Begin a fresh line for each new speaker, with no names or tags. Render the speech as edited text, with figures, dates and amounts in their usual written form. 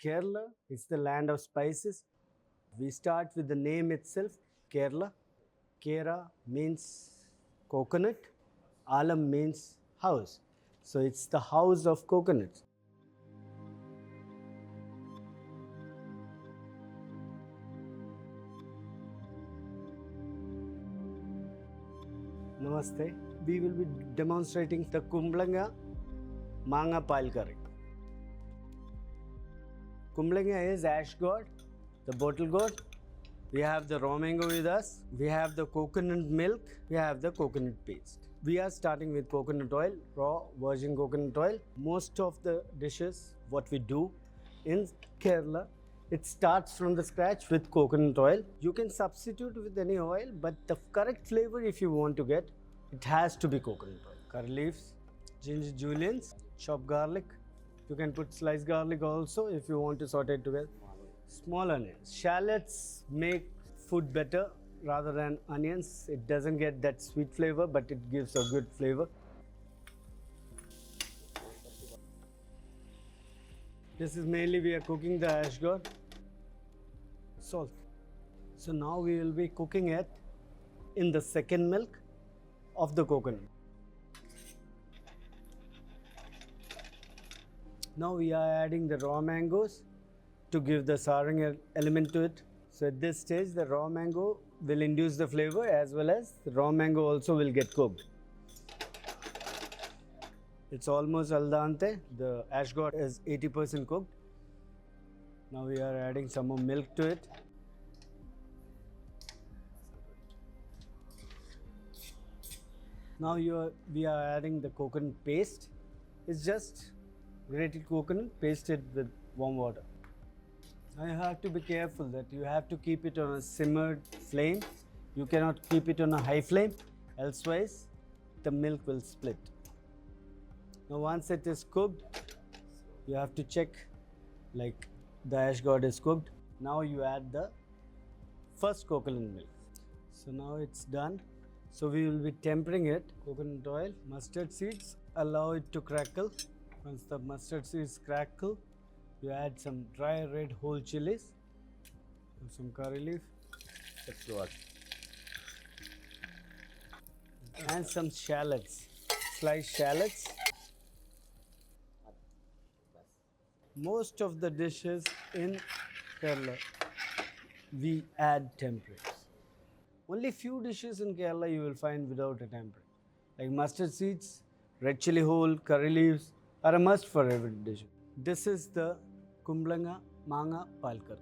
Kerala. It's the land of spices. We start with the name itself, Kerala. Kera means coconut. Alam means house. So it's the house of coconuts. Namaste. We will be demonstrating the Kumbalanga Paal Curry. Kumbalanga is ash god, the bottle god. We have the raw mango with us. We have the coconut milk. We have the coconut paste. We are starting with coconut oil, raw virgin coconut oil. Most of the dishes, what we do in Kerala, it starts from the scratch with coconut oil. You can substitute with any oil, but the correct flavor if you want to get, it has to be coconut oil. Curry leaves, ginger julienne, chopped garlic. You can put sliced garlic also if you want to saute it together. Small onions. Shallots make food better rather than onions. It doesn't get that sweet flavor, but it gives a good flavor. This is mainly we are cooking the ash god. Salt. So now we will be cooking it in the second milk of the coconut. Now we are adding the raw mangoes to give the souring element to it. So at this stage the raw mango will induce the flavor, as well as the raw mango also will get cooked. It's almost al dente. The ash god is 80% cooked. Now we are adding some more milk to it. Now we are adding the coconut paste. It's just grated coconut pasted with warm water. Now you have to be careful that you have to keep it on a simmered flame. You cannot keep it on a high flame, elsewise the milk will split. Now once it is cooked, you have to check like the ash god is cooked. Now you add the first coconut milk. So now it's done. So we will be tempering it. Coconut oil, mustard seeds, allow it to crackle. Once the mustard seeds crackle, you add some dry red whole chilies, some curry leaf, and some shallots, sliced shallots. Most of the dishes in Kerala, we add temperate. Only few dishes in Kerala you will find without a temperate. Like mustard seeds, red chili whole, curry leaves are a must for every dish. This is the Kumbalanga Paal Curry.